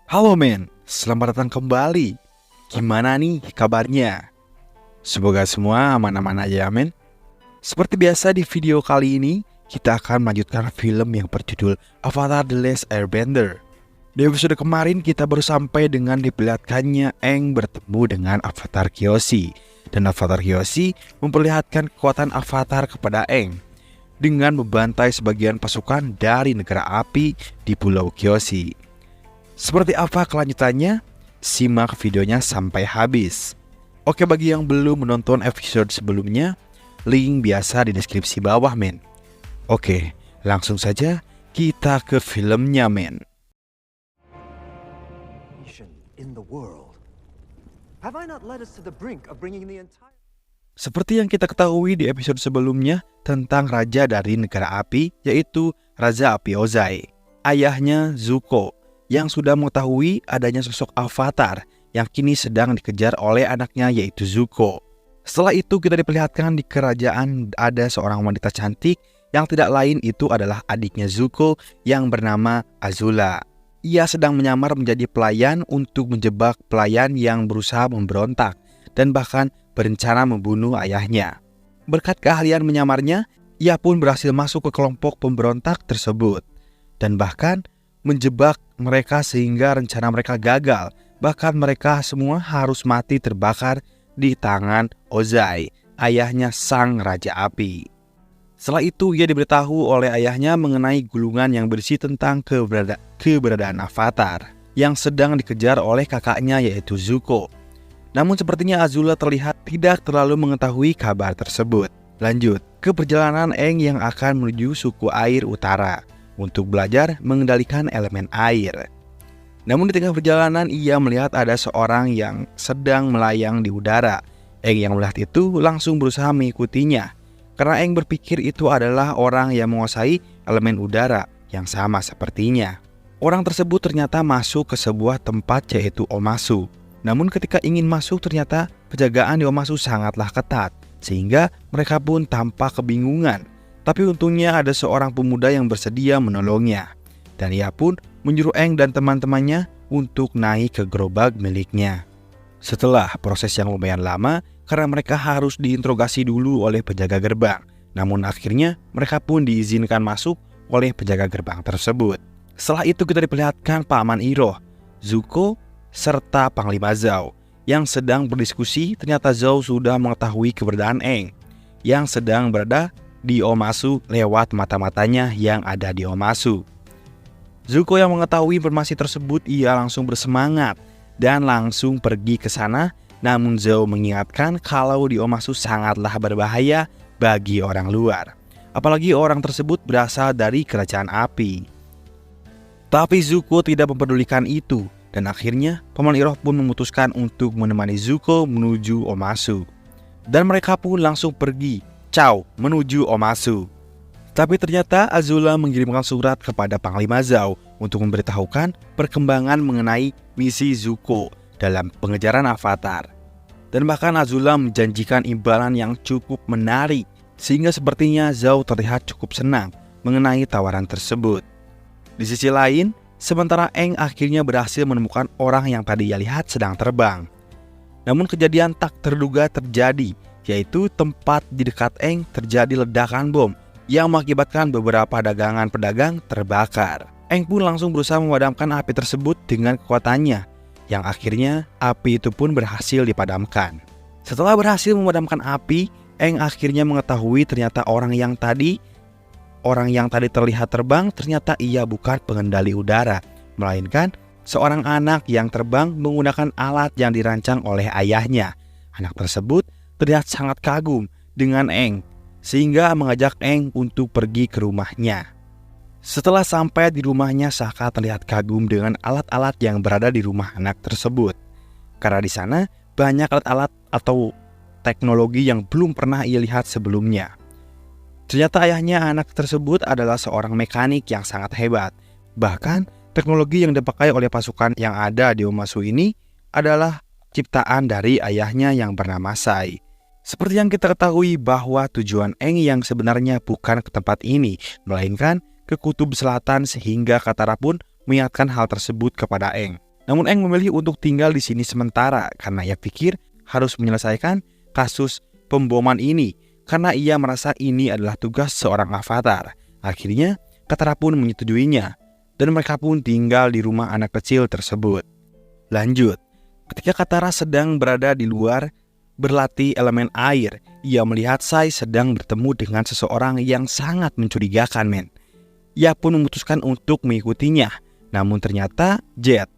Halo men, selamat datang kembali. Gimana nih kabarnya? Semoga semua aman-aman aja ya men. Seperti biasa di video kali ini, kita akan melanjutkan film yang berjudul Avatar The Last Airbender. Di episode kemarin kita baru sampai dengan diperlihatkannya Aang bertemu dengan Avatar Kyoshi. Dan Avatar Kyoshi memperlihatkan kekuatan Avatar kepada Aang dengan membantai sebagian pasukan dari negara api di Pulau Kyoshi. Seperti apa kelanjutannya? Simak videonya sampai habis. Oke, bagi yang belum menonton episode sebelumnya, link biasa di deskripsi bawah men. Oke, langsung saja kita ke filmnya men. Seperti yang kita ketahui di episode sebelumnya tentang raja dari negara api, yaitu Raja Api Ozai, ayahnya Zuko, yang sudah mengetahui adanya sosok Avatar yang kini sedang dikejar oleh anaknya yaitu Zuko. Setelah itu kita diperlihatkan di kerajaan ada seorang wanita cantik yang tidak lain itu adalah adiknya Zuko yang bernama Azula. Ia sedang menyamar menjadi pelayan untuk menjebak pelayan yang berusaha memberontak dan bahkan berencana membunuh ayahnya. Berkat keahlian menyamarnya, ia pun berhasil masuk ke kelompok pemberontak tersebut dan bahkan menjebak mereka sehingga rencana mereka gagal. Bahkan mereka semua harus mati terbakar di tangan Ozai, ayahnya sang Raja Api. Setelah itu ia diberitahu oleh ayahnya mengenai gulungan yang berisi tentang keberadaan Avatar yang sedang dikejar oleh kakaknya yaitu Zuko. Namun sepertinya Azula terlihat tidak terlalu mengetahui kabar tersebut. Lanjut ke perjalanan Aang yang akan menuju suku air utara untuk belajar mengendalikan elemen air. Namun di tengah perjalanan ia melihat ada seorang yang sedang melayang di udara. Aang yang melihat itu langsung berusaha mengikutinya karena Aang berpikir itu adalah orang yang menguasai elemen udara yang sama sepertinya. Orang tersebut ternyata masuk ke sebuah tempat yaitu Omasu. Namun ketika ingin masuk ternyata penjagaan di Omasu sangatlah ketat sehingga mereka pun tampak kebingungan. Tapi untungnya ada seorang pemuda yang bersedia menolongnya. Dan ia pun menyuruh Aang dan teman-temannya untuk naik ke gerobak miliknya. Setelah proses yang lumayan lama, karena mereka harus diinterogasi dulu oleh penjaga gerbang. Namun akhirnya mereka pun diizinkan masuk oleh penjaga gerbang tersebut. Setelah itu kita diperlihatkan Paman Iroh, Zuko, serta Panglima Zhao yang sedang berdiskusi. Ternyata Zhao sudah mengetahui keberadaan Aang yang sedang berada di Omasu lewat mata-matanya yang ada di Omasu. Zuko yang mengetahui informasi tersebut, ia langsung bersemangat dan langsung pergi ke sana. Namun Zhao mengingatkan kalau di Omasu sangatlah berbahaya bagi orang luar, apalagi orang tersebut berasal dari kerajaan api. Tapi Zuko tidak mempedulikan itu dan akhirnya Paman Iroh pun memutuskan untuk menemani Zuko menuju Omasu. Dan mereka pun langsung pergi menuju Omasu. Tapi ternyata Azula mengirimkan surat kepada Panglima Zhao untuk memberitahukan perkembangan mengenai misi Zuko dalam pengejaran Avatar. Dan bahkan Azula menjanjikan imbalan yang cukup menarik sehingga sepertinya Zhao terlihat cukup senang mengenai tawaran tersebut. Di sisi lain, sementara Aang akhirnya berhasil menemukan orang yang tadi ia lihat sedang terbang. Namun kejadian tak terduga terjadi, yaitu tempat di dekat Aang terjadi ledakan bom yang mengakibatkan beberapa dagangan pedagang terbakar. Aang pun langsung berusaha memadamkan api tersebut dengan kekuatannya, yang akhirnya api itu pun berhasil dipadamkan. Setelah berhasil memadamkan api, Aang akhirnya mengetahui ternyata orang yang tadi terlihat terbang ternyata ia bukan pengendali udara, melainkan seorang anak yang terbang menggunakan alat yang dirancang oleh ayahnya. Anak tersebut terlihat sangat kagum dengan Aang sehingga mengajak Aang untuk pergi ke rumahnya. Setelah sampai di rumahnya, Sokka terlihat kagum dengan alat-alat yang berada di rumah anak tersebut. Karena di sana banyak alat-alat atau teknologi yang belum pernah ia lihat sebelumnya. Ternyata ayahnya anak tersebut adalah seorang mekanik yang sangat hebat. Bahkan teknologi yang dipakai oleh pasukan yang ada di Omasu ini adalah ciptaan dari ayahnya yang bernama Sai. Seperti yang kita ketahui bahwa tujuan Aang yang sebenarnya bukan ke tempat ini, melainkan ke kutub selatan, sehingga Katara pun mengingatkan hal tersebut kepada Aang. Namun Eng memilih untuk tinggal di sini sementara karena ia pikir harus menyelesaikan kasus pemboman ini karena ia merasa ini adalah tugas seorang avatar. Akhirnya Katara pun menyetujuinya dan mereka pun tinggal di rumah anak kecil tersebut. Lanjut, ketika Katara sedang berada di luar berlatih elemen air, ia melihat Sai sedang bertemu dengan seseorang yang sangat mencurigakan, men. Ia pun memutuskan untuk mengikutinya. Namun ternyata Jet,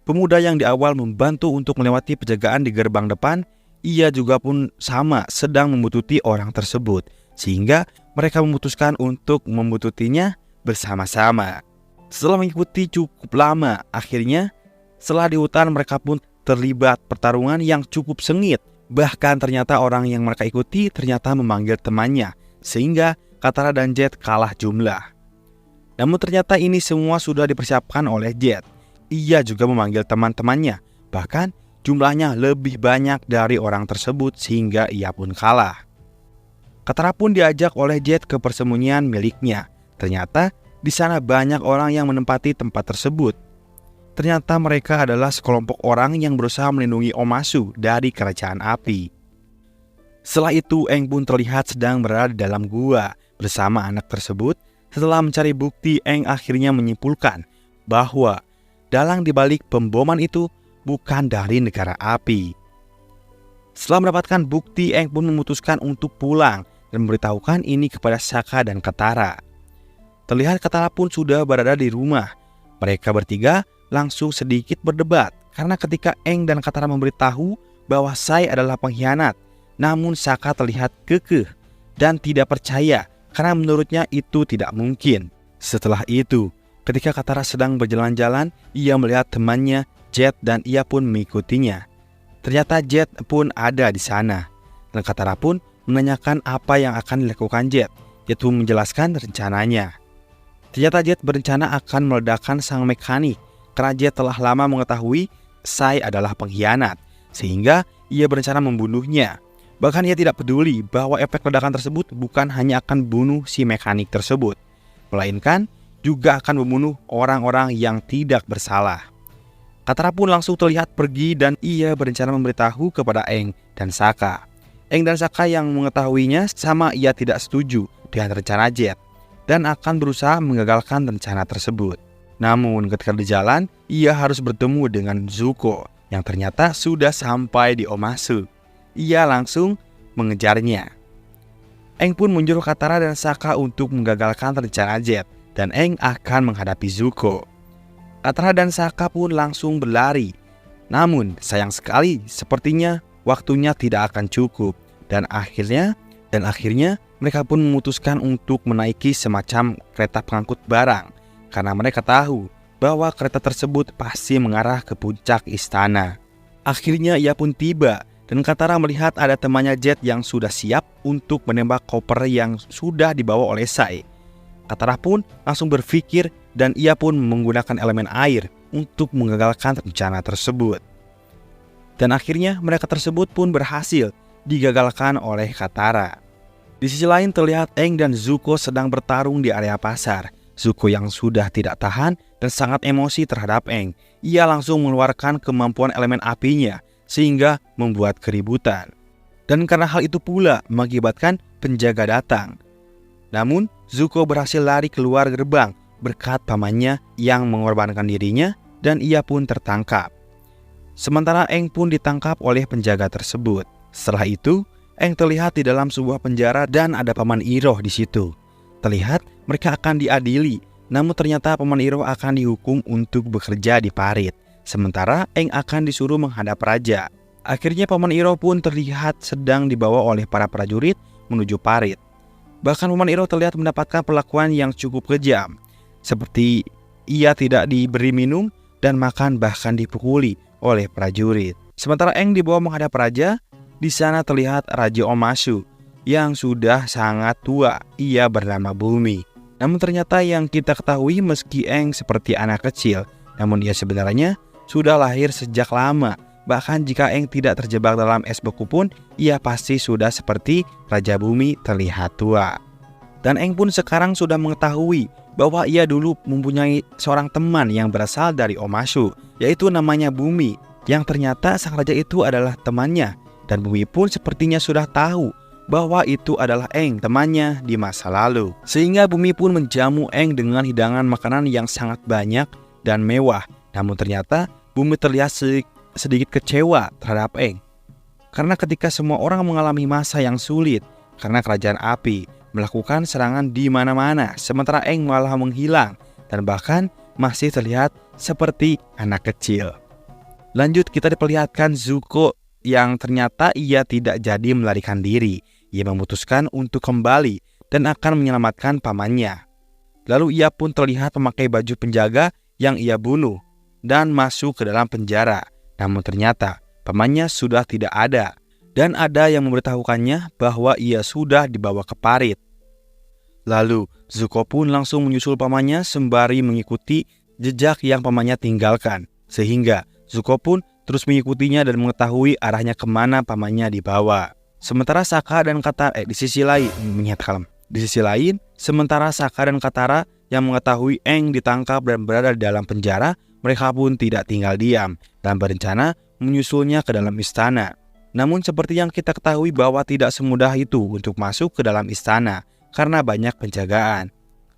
pemuda yang di awal membantu untuk melewati penjagaan di gerbang depan, ia juga pun sama sedang membuntuti orang tersebut, sehingga mereka memutuskan untuk membuntuti-nya bersama-sama. Setelah mengikuti cukup lama, akhirnya setelah di hutan mereka pun terlibat pertarungan yang cukup sengit. Bahkan ternyata orang yang mereka ikuti ternyata memanggil temannya, sehingga Katara dan Jet kalah jumlah. Namun ternyata ini semua sudah dipersiapkan oleh Jet. Ia juga memanggil teman-temannya, bahkan jumlahnya lebih banyak dari orang tersebut sehingga ia pun kalah. Katara pun diajak oleh Jet ke persembunyian miliknya. Ternyata di sana banyak orang yang menempati tempat tersebut. Ternyata mereka adalah sekelompok orang yang berusaha melindungi Omasu dari kerajaan api. Setelah itu Eng pun terlihat sedang berada di dalam gua bersama anak tersebut. Setelah mencari bukti, Eng akhirnya menyimpulkan bahwa dalang dibalik pemboman itu bukan dari negara api. Setelah mendapatkan bukti, Eng pun memutuskan untuk pulang dan memberitahukan ini kepada Sokka dan Katara. Terlihat Katara pun sudah berada di rumah. Mereka bertiga langsung sedikit berdebat karena ketika Eng dan Katara memberitahu bahwa Sai adalah pengkhianat, namun Sokka terlihat kekeh dan tidak percaya karena menurutnya itu tidak mungkin. Setelah itu, ketika Katara sedang berjalan-jalan, ia melihat temannya Jet dan ia pun mengikutinya. Ternyata Jet pun ada di sana dan Katara pun menanyakan apa yang akan dilakukan Jet. Jet pun menjelaskan rencananya. Ternyata Jet berencana akan meledakkan sang mekanik karena Jet telah lama mengetahui Sai adalah pengkhianat, sehingga ia berencana membunuhnya. Bahkan ia tidak peduli bahwa efek ledakan tersebut bukan hanya akan bunuh si mekanik tersebut, melainkan juga akan membunuh orang-orang yang tidak bersalah. Katara pun langsung terlihat pergi dan ia berencana memberitahu kepada Eng dan Sokka. Eng dan Sokka yang mengetahuinya sama ia tidak setuju dengan rencana Jet dan akan berusaha mengagalkan rencana tersebut. Namun ketika di jalan, ia harus bertemu dengan Zuko yang ternyata sudah sampai di Omasu. Ia langsung mengejarnya. Eng pun menyuruh Katara dan Sokka untuk menggagalkan rencana Jet dan Eng akan menghadapi Zuko. Katara dan Sokka pun langsung berlari. Namun sayang sekali sepertinya waktunya tidak akan cukup dan akhirnya mereka pun memutuskan untuk menaiki semacam kereta pengangkut barang. Karena mereka tahu bahwa kereta tersebut pasti mengarah ke puncak istana. Akhirnya ia pun tiba dan Katara melihat ada temannya Jet yang sudah siap untuk menembak koper yang sudah dibawa oleh Sai. Katara pun langsung berpikir dan ia pun menggunakan elemen air untuk menggagalkan rencana tersebut. Dan akhirnya mereka tersebut pun berhasil digagalkan oleh Katara. Di sisi lain terlihat Eng dan Zuko sedang bertarung di area pasar. Zuko yang sudah tidak tahan dan sangat emosi terhadap Eng. Ia langsung mengeluarkan kemampuan elemen apinya sehingga membuat keributan. Dan karena hal itu pula mengakibatkan penjaga datang. Namun Zuko berhasil lari keluar gerbang berkat pamannya yang mengorbankan dirinya dan ia pun tertangkap. Sementara Eng pun ditangkap oleh penjaga tersebut. Setelah itu Eng terlihat di dalam sebuah penjara dan ada paman Iroh di situ. Terlihat mereka akan diadili, namun ternyata paman Iroh akan dihukum untuk bekerja di parit. Sementara Eng akan disuruh menghadap raja. Akhirnya paman Iroh pun terlihat sedang dibawa oleh para prajurit menuju parit. Bahkan paman Iroh terlihat mendapatkan perlakuan yang cukup kejam, seperti ia tidak diberi minum dan makan, bahkan dipukuli oleh prajurit. Sementara Eng dibawa menghadap raja. Di sana terlihat Raja Omasu yang sudah sangat tua. Ia bernama Bumi. Namun ternyata yang kita ketahui meski Eng seperti anak kecil, namun dia sebenarnya sudah lahir sejak lama. Bahkan jika Eng tidak terjebak dalam es beku pun, ia pasti sudah seperti Raja Bumi terlihat tua. Dan Eng pun sekarang sudah mengetahui bahwa ia dulu mempunyai seorang teman yang berasal dari Omashu, yaitu namanya Bumi, yang ternyata sang raja itu adalah temannya. Dan Bumi pun sepertinya sudah tahu bahwa itu adalah Eng, temannya di masa lalu. Sehingga Bumi pun menjamu Eng dengan hidangan makanan yang sangat banyak dan mewah. Namun ternyata Bumi terlihat sedikit kecewa terhadap Eng. Karena ketika semua orang mengalami masa yang sulit, karena kerajaan api melakukan serangan di mana-mana, sementara Eng malah menghilang dan bahkan masih terlihat seperti anak kecil. Lanjut kita diperlihatkan Zuko yang ternyata ia tidak jadi melarikan diri. Ia memutuskan untuk kembali dan akan menyelamatkan pamannya. Lalu ia pun terlihat memakai baju penjaga yang ia bunuh dan masuk ke dalam penjara. Namun ternyata pamannya sudah tidak ada, dan ada yang memberitahukannya bahwa ia sudah dibawa ke parit. Lalu Zuko pun langsung menyusul pamannya sembari mengikuti jejak yang pamannya tinggalkan. Sehingga Zuko pun terus mengikutinya dan mengetahui arahnya kemana pamannya dibawa. Sementara Sokka dan Katara di sisi lain, sementara Sokka dan Katara yang mengetahui Aang ditangkap dan berada di dalam penjara, mereka pun tidak tinggal diam dan berencana menyusulnya ke dalam istana. Namun seperti yang kita ketahui bahwa tidak semudah itu untuk masuk ke dalam istana karena banyak penjagaan.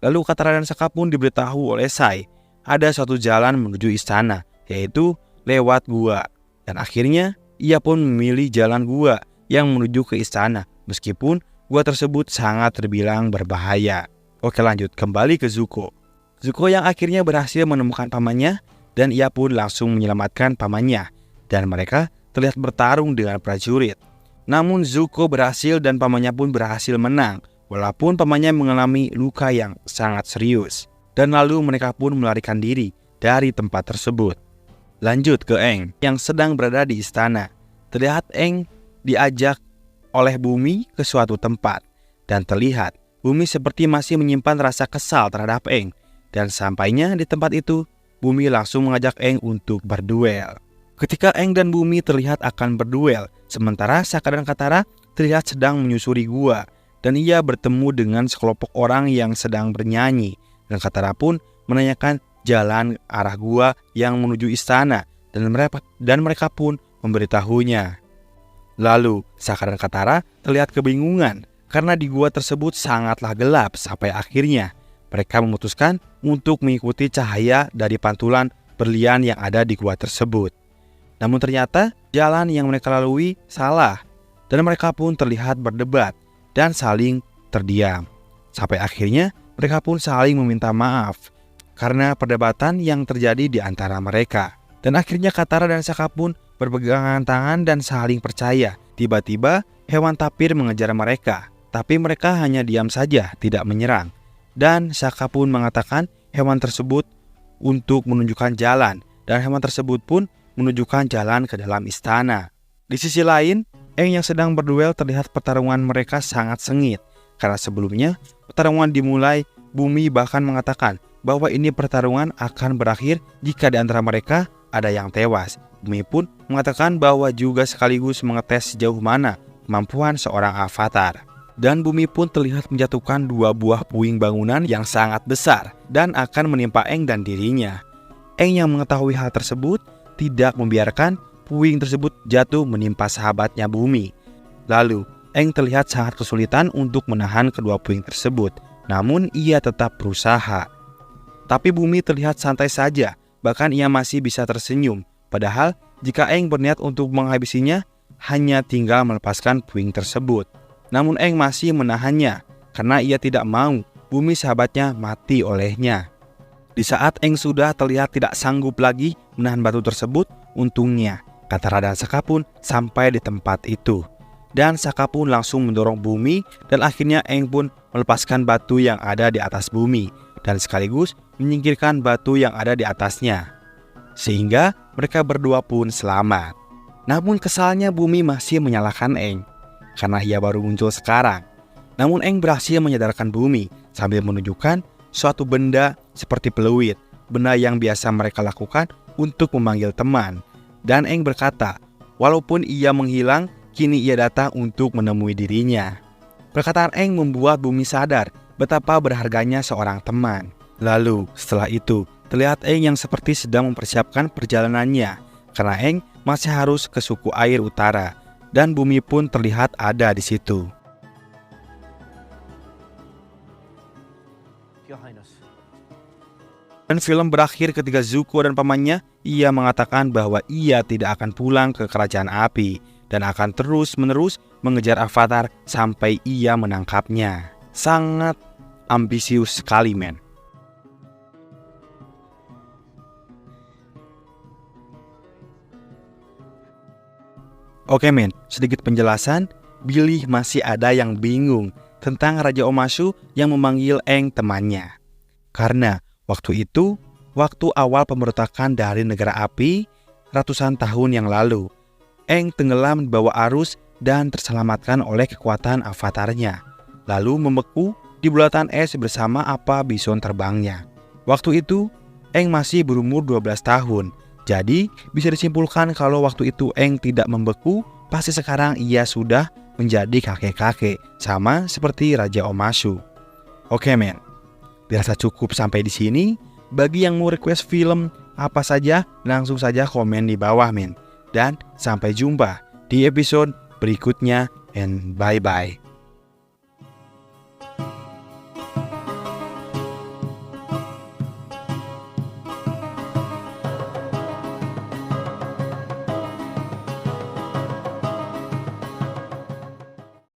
Lalu Katara dan Sokka pun diberitahu oleh Sai ada suatu jalan menuju istana, yaitu lewat gua. Dan akhirnya ia pun memilih jalan gua yang menuju ke istana, meskipun gua tersebut sangat terbilang berbahaya. Oke, lanjut kembali ke Zuko. Zuko yang akhirnya berhasil menemukan pamannya dan ia pun langsung menyelamatkan pamannya. Dan mereka terlihat bertarung dengan prajurit. Namun Zuko berhasil dan pamannya pun berhasil menang, walaupun pamannya mengalami luka yang sangat serius. Dan lalu mereka pun melarikan diri dari tempat tersebut. Lanjut ke Aang yang sedang berada di istana. Terlihat Aang diajak oleh Bumi ke suatu tempat. Dan terlihat Bumi seperti masih menyimpan rasa kesal terhadap Aang. Dan sampainya di tempat itu, Bumi langsung mengajak Aang untuk berduel. Ketika Aang dan Bumi terlihat akan berduel, sementara Sokka dan Katara terlihat sedang menyusuri gua. Dan ia bertemu dengan sekelompok orang yang sedang bernyanyi. Dan Katara pun menanyakan jalan arah gua yang menuju istana. Dan mereka pun memberitahunya. Lalu Sokka dan Katara terlihat kebingungan karena di gua tersebut sangatlah gelap sampai akhirnya mereka memutuskan untuk mengikuti cahaya dari pantulan berlian yang ada di gua tersebut. Namun ternyata jalan yang mereka lalui salah dan mereka pun terlihat berdebat dan saling terdiam. Sampai akhirnya mereka pun saling meminta maaf karena perdebatan yang terjadi di antara mereka. Dan akhirnya Katara dan Sokka pun berpegangan tangan dan saling percaya. Tiba-tiba hewan tapir mengejar mereka, tapi mereka hanya diam saja, tidak menyerang. Dan Sokka pun mengatakan hewan tersebut untuk menunjukkan jalan, dan hewan tersebut pun menunjukkan jalan ke dalam istana. Di sisi lain, Aang yang sedang berduel terlihat pertarungan mereka sangat sengit. Karena sebelumnya pertarungan dimulai, Bumi bahkan mengatakan bahwa ini pertarungan akan berakhir jika di antara mereka ada yang tewas. Bumi pun mengatakan bahwa juga sekaligus mengetes sejauh mana kemampuan seorang avatar. Dan Bumi pun terlihat menjatuhkan 2 buah puing bangunan yang sangat besar dan akan menimpa Aang dan dirinya. Aang yang mengetahui hal tersebut tidak membiarkan puing tersebut jatuh menimpa sahabatnya Bumi. Lalu Aang terlihat sangat kesulitan untuk menahan kedua puing tersebut. Namun ia tetap berusaha. Tapi Bumi terlihat santai saja, bahkan ia masih bisa tersenyum. Padahal jika Aang berniat untuk menghabisinya, hanya tinggal melepaskan puing tersebut. Namun Aang masih menahannya karena ia tidak mau Bumi sahabatnya mati olehnya. Di saat Aang sudah terlihat tidak sanggup lagi menahan batu tersebut, untungnya Katara dan Sokka pun sampai di tempat itu. Dan Sokka pun langsung mendorong Bumi dan akhirnya Aang pun melepaskan batu yang ada di atas Bumi dan sekaligus menyingkirkan batu yang ada di atasnya. Sehingga mereka berdua pun selamat. Namun kesalnya Bumi masih menyalahkan Aang karena ia baru muncul sekarang. Namun Aang berhasil menyadarkan Bumi sambil menunjukkan suatu benda seperti peluit, benda yang biasa mereka lakukan untuk memanggil teman. Dan Aang berkata, walaupun ia menghilang, kini ia datang untuk menemui dirinya. Perkataan Aang membuat Bumi sadar betapa berharganya seorang teman. Lalu setelah itu terlihat Aang yang seperti sedang mempersiapkan perjalanannya karena Aang masih harus ke suku air utara dan bumi pun terlihat ada di situ. Dan film berakhir ketika Zuko dan pamannya ia mengatakan bahwa ia tidak akan pulang ke kerajaan api dan akan terus-menerus mengejar Avatar sampai ia menangkapnya. Sangat ambisius sekali, men. Oke, men, sedikit penjelasan. Billy masih ada yang bingung tentang Raja Omashu yang memanggil Aang temannya. Karena waktu itu, waktu awal pemberontakan dari negara api ratusan tahun yang lalu, Aang tenggelam di bawah arus dan terselamatkan oleh kekuatan avatarnya, lalu membeku di bulatan es bersama apa bison terbangnya. Waktu itu, Aang masih berumur 12 tahun, jadi bisa disimpulkan kalau waktu itu Aang tidak membeku, pasti sekarang ia sudah menjadi kakek-kakek, sama seperti Raja Omashu. Oke, men. Dirasa cukup sampai di sini. Bagi yang mau request film apa saja, langsung saja komen di bawah, men. Dan sampai jumpa di episode berikutnya, and bye-bye.